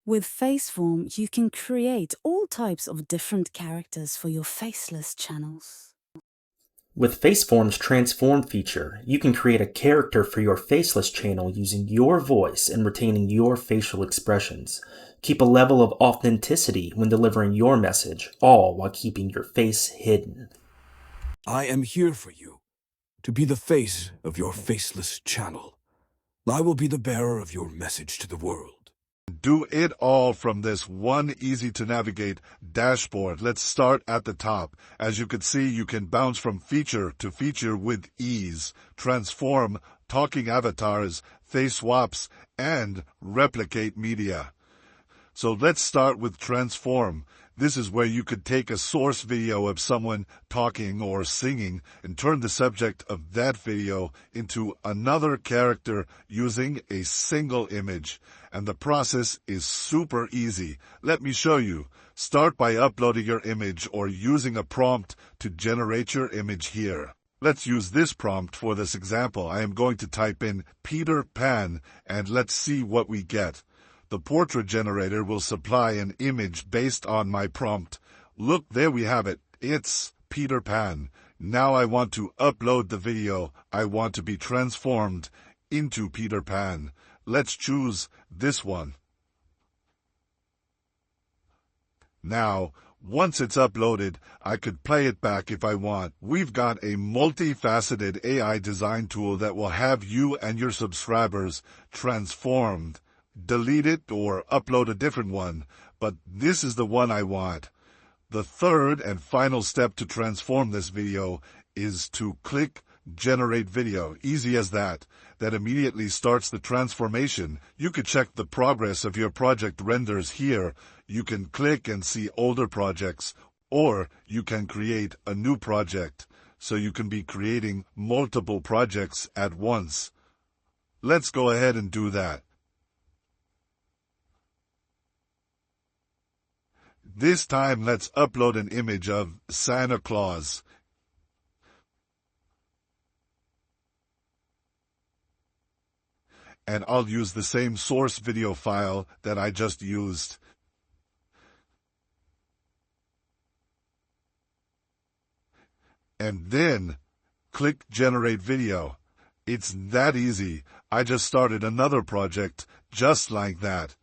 With Faceform, you can create all types of different characters for your Faceless channels. With Faceform's Transform feature, you can create a character for your Faceless channel using your voice and retaining your facial expressions. Keep a level of authenticity when delivering your message, all while keeping your face hidden. I am here for you, to be the face of your Faceless channel. I will be the bearer of your message to the world. Do it all from this one easy-to-navigate dashboard. Let's start at the top. As you can see, you can bounce from feature to feature with ease, transform talking avatars, face swaps, and replicate media. So let's start with transform. This is where you could take a source video of someone talking or singing and turn the subject of that video into another character using a single image. And the process is super easy. Let me show you. Start by uploading your image or using a prompt to generate your image here. Let's use this prompt for this example. I am going to type in Peter Pan and let's see what we get. The portrait generator will supply an image based on my prompt. Look, there we have it. It's Peter Pan. Now I want to upload the video. I want to be transformed into Peter Pan. Let's choose this one. Now, once it's uploaded, I could play it back if I want. We've got a multifaceted AI design tool that will have you and your subscribers transformed. Delete it or upload a different one, but this is the one I want. The third and final step to transform this video is to click Generate Video. Easy as that. That immediately starts the transformation. You could check the progress of your project renders here. You can click and see older projects, or you can create a new project. So you can be creating multiple projects at once. Let's go ahead and do that. This time, let's upload an image of Santa Claus. And I'll use the same source video file that I just used. And then, click Generate Video. It's that easy. I just started another project just like that.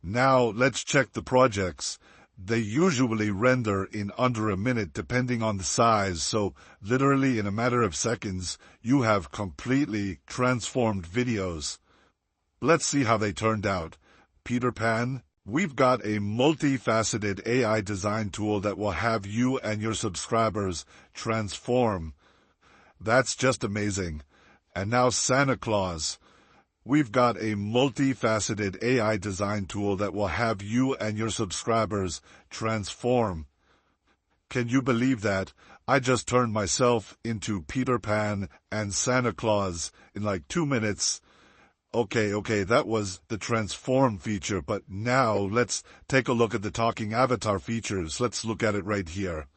Now, let's check the projects. They usually render in under a minute depending on the size, so literally in a matter of seconds, you have completely transformed videos. Let's see how they turned out. Peter Pan. We've got a multifaceted AI design tool that will have you and your subscribers transform. That's just amazing. And now Santa Claus. We've got a multifaceted AI design tool that will have you and your subscribers transform. Can you believe that? I just turned myself into Peter Pan and Santa Claus in like 2 minutes. Okay, that was the transform feature, but now let's take a look at the talking avatar features. Let's look at it right here.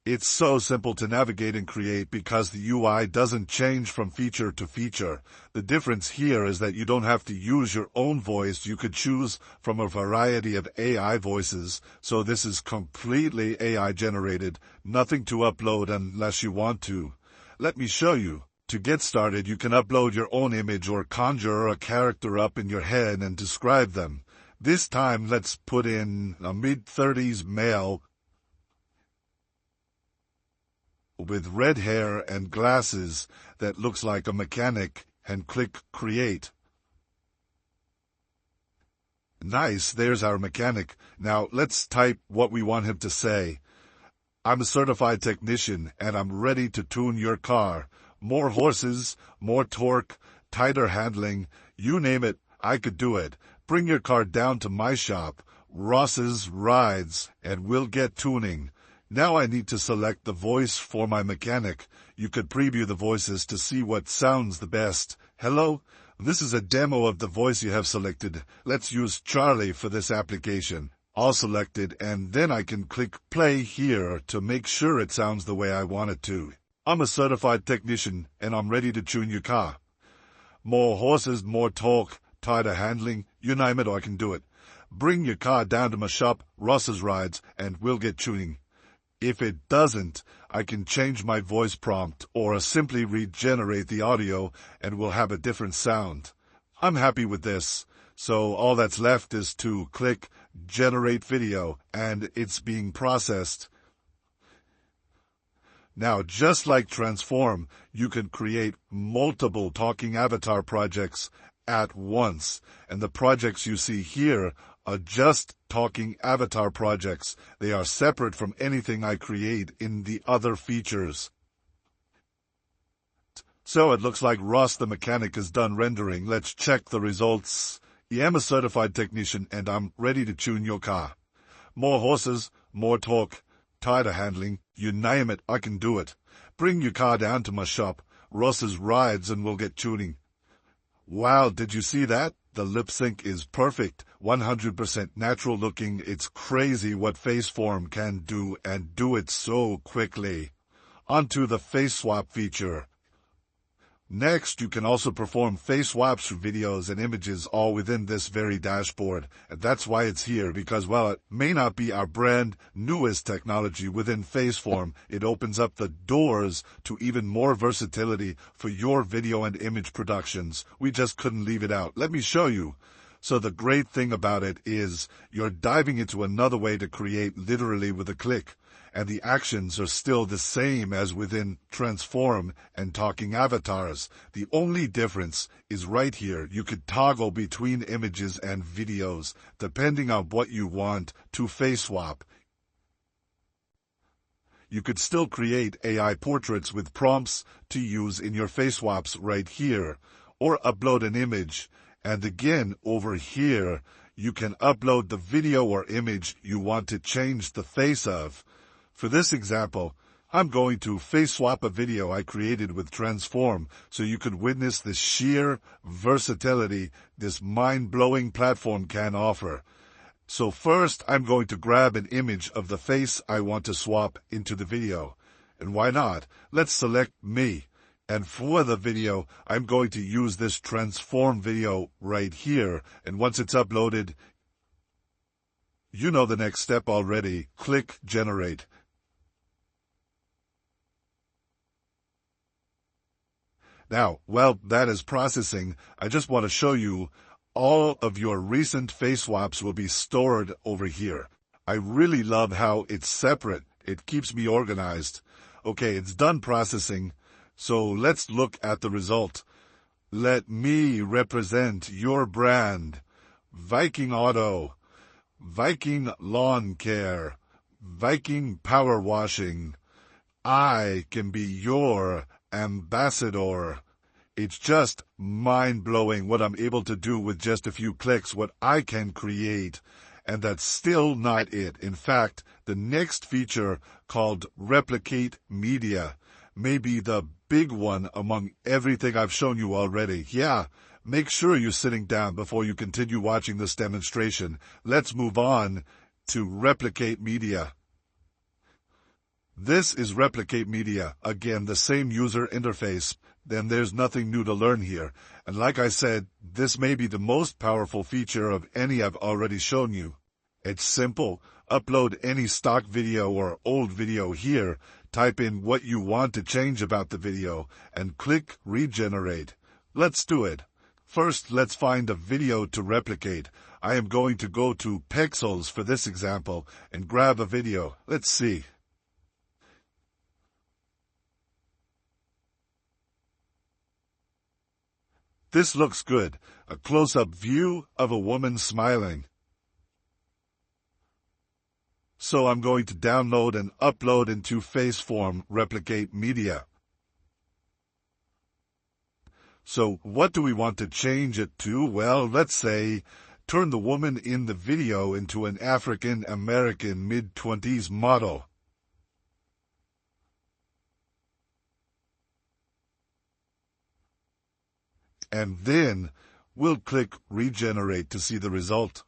It's so simple to navigate and create because the UI doesn't change from feature to feature. The difference here is that you don't have to use your own voice. You could choose from a variety of AI voices. So this is completely AI generated. Nothing to upload unless you want to. Let me show you. To get started, you can upload your own image or conjure a character up in your head and describe them. This time, let's put in a mid-30s male with red hair and glasses that looks like a mechanic, and click Create. Nice, there's our mechanic. Now let's type what we want him to say. I'm a certified technician and I'm ready to tune your car. More horses, more torque, tighter handling, you name it, I could do it. Bring your car down to my shop, Ross's Rides, and we'll get tuning. Now I need to select the voice for my mechanic. You could preview the voices to see what sounds the best. Hello, this is a demo of the voice you have selected. Let's use Charlie for this application. All selected, and then I can click play here to make sure it sounds the way I want it to. I'm a certified technician, and I'm ready to tune your car. More horses, more torque, tighter handling, you name it, I can do it. Bring your car down to my shop, Ross's Rides, and we'll get tuning. If it doesn't, I can change my voice prompt or simply regenerate the audio and we'll have a different sound. I'm happy with this. So all that's left is to click Generate Video, and it's being processed. Now, just like Transform, you can create multiple talking avatar projects at once. And the projects you see here are just talking avatar projects. They are separate from anything I create in the other features. So it looks like Ross the mechanic is done rendering. Let's check the results. I am a certified technician and I'm ready to tune your car. More horses, more torque, tighter handling, you name it, I can do it. Bring your car down to my shop, Ross's Rides, and we'll get tuning. Wow, did you see that? The lip sync is perfect, 100% natural looking. It's crazy what Faceform can do and do it so quickly. Onto the face swap feature. Next, you can also perform face swaps for videos and images all within this very dashboard. And that's why it's here, because while it may not be our brand newest technology within Faceform, it opens up the doors to even more versatility for your video and image productions. We just couldn't leave it out. Let me show you. So the great thing about it is you're diving into another way to create literally with a click. And the actions are still the same as within Transform and Talking Avatars. The only difference is right here. You could toggle between images and videos, depending on what you want to face swap. You could still create AI portraits with prompts to use in your face swaps right here, or upload an image. And again, over here, you can upload the video or image you want to change the face of. For this example, I'm going to face swap a video I created with Transform so you could witness the sheer versatility this mind-blowing platform can offer. So first, I'm going to grab an image of the face I want to swap into the video. And why not? Let's select me. And for the video, I'm going to use this Transform video right here. And once it's uploaded, you know the next step already. Click Generate. Now, while that is processing, I just want to show you all of your recent face swaps will be stored over here. I really love how it's separate. It keeps me organized. Okay, it's done processing, so let's look at the result. Let me represent your brand. Viking Auto, Viking Lawn Care, Viking Power Washing. I can be your ambassador. It's just mind-blowing what I'm able to do with just a few clicks, what I can create. And that's still not it. In fact, the next feature, called Replicate Media, may be the big one among everything I've shown you already. Yeah, make sure you're sitting down before you continue watching this demonstration. Let's move on to Replicate Media. This is Replicate Media. Again, the same user interface. Then there's nothing new to learn here. And like I said, this may be the most powerful feature of any I've already shown you. It's simple. Upload any stock video or old video here. Type in what you want to change about the video and click Regenerate. Let's do it. First, let's find a video to replicate. I am going to go to Pixels for this example and grab a video. Let's see. This looks good. A close-up view of a woman smiling. So I'm going to download and upload into Faceform Replicate Media. So what do we want to change it to? Well, let's say turn the woman in the video into an African-American mid-20s model. And then we'll click Regenerate to see the result.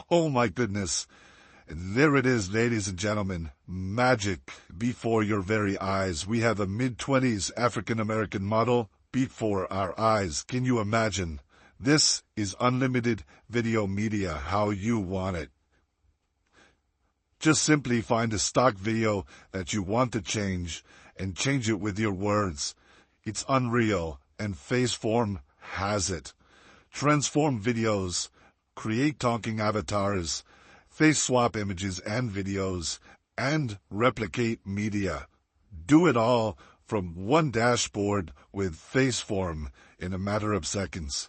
Oh my goodness. There it is, ladies and gentlemen. Magic before your very eyes. We have a mid-20s African-American model before our eyes. Can you imagine? This is unlimited video media how you want it. Just simply find a stock video that you want to change and change it with your words. It's unreal, and Faceform has it. Transform videos, create talking avatars, face swap images and videos, and replicate media. Do it all from one dashboard with Faceform in a matter of seconds.